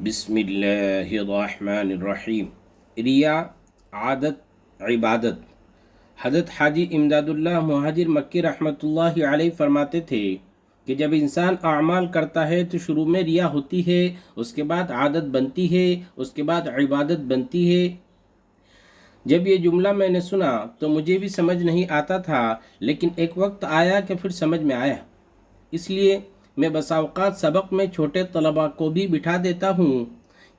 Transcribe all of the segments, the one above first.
بسم اللہ الرحمن الرحیم۔ ریا، عادت، عبادت۔ حضرت حاجی امداد اللہ مہاجر مکی رحمۃ اللہ علیہ فرماتے تھے کہ جب انسان اعمال کرتا ہے تو شروع میں ریا ہوتی ہے، اس کے بعد عادت بنتی ہے، اس کے بعد عبادت بنتی ہے۔ جب یہ جملہ میں نے سنا تو مجھے بھی سمجھ نہیں آتا تھا، لیکن ایک وقت آیا کہ پھر سمجھ میں آیا۔ اس لیے میں بسا اوقات سبق میں چھوٹے طلباء کو بھی بٹھا دیتا ہوں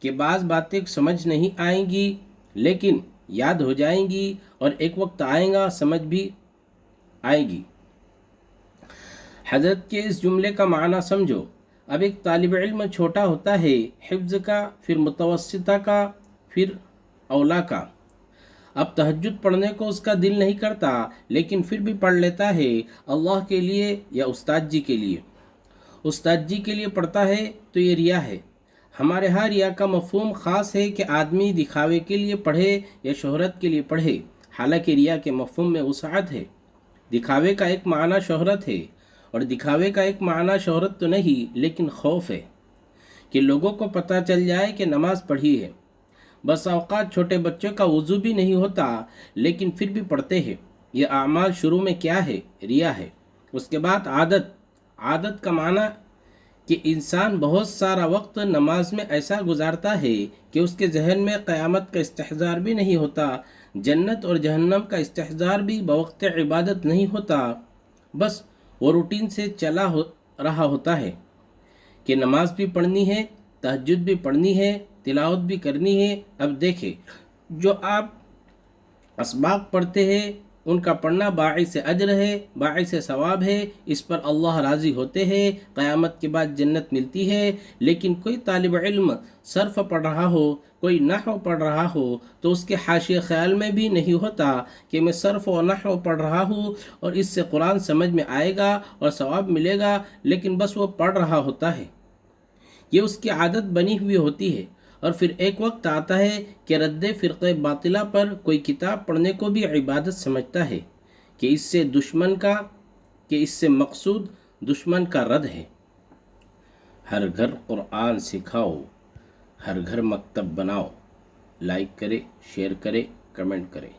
کہ بعض باتیں سمجھ نہیں آئیں گی لیکن یاد ہو جائیں گی، اور ایک وقت آئے گا سمجھ بھی آئے گی۔ حضرت کے اس جملے کا معنی سمجھو۔ اب ایک طالب علم چھوٹا ہوتا ہے، حفظ کا، پھر متوسطہ کا، پھر اولا کا۔ اب تہجد پڑھنے کو اس کا دل نہیں کرتا، لیکن پھر بھی پڑھ لیتا ہے، اللہ کے لیے یا استاد جی کے لیے۔ استاد جی کے لیے پڑھتا ہے تو یہ ریا ہے۔ ہمارے ہاں ریا کا مفہوم خاص ہے کہ آدمی دکھاوے کے لیے پڑھے یا شہرت کے لیے پڑھے، حالانکہ ریا کے مفہوم میں وسعت ہے۔ دکھاوے کا ایک معنی شہرت ہے، اور دکھاوے کا ایک معنی شہرت تو نہیں لیکن خوف ہے کہ لوگوں کو پتہ چل جائے کہ نماز پڑھی ہے۔ بس اوقات چھوٹے بچوں کا وضو بھی نہیں ہوتا لیکن پھر بھی پڑھتے ہیں۔ یہ اعمال شروع میں کیا ہے؟ ریا ہے۔ اس کے بعد عادت۔ عادت کا معنی کہ انسان بہت سارا وقت نماز میں ایسا گزارتا ہے کہ اس کے ذہن میں قیامت کا استحضار بھی نہیں ہوتا، جنت اور جہنم کا استحضار بھی بوقت عبادت نہیں ہوتا، بس وہ روٹین سے چلا رہا ہوتا ہے کہ نماز بھی پڑھنی ہے، تہجد بھی پڑھنی ہے، تلاوت بھی کرنی ہے۔ اب دیکھیں، جو آپ اسباق پڑھتے ہیں ان کا پڑھنا باعث اجر ہے، باعث ثواب ہے، اس پر اللہ راضی ہوتے ہیں، قیامت کے بعد جنت ملتی ہے۔ لیکن کوئی طالب علم صرف پڑھ رہا ہو، کوئی نحو پڑھ رہا ہو، تو اس کے حاشیے خیال میں بھی نہیں ہوتا کہ میں صرف و نحو پڑھ رہا ہوں اور اس سے قرآن سمجھ میں آئے گا اور ثواب ملے گا، لیکن بس وہ پڑھ رہا ہوتا ہے۔ یہ اس کی عادت بنی ہوئی ہوتی ہے، اور پھر ایک وقت آتا ہے کہ رد فرقہ باطلہ پر کوئی کتاب پڑھنے کو بھی عبادت سمجھتا ہے کہ اس سے مقصود دشمن کا رد ہے۔ ہر گھر قرآن سکھاؤ، ہر گھر مکتب بناؤ۔ لائک کرے، شیئر کرے، کمنٹ کرے۔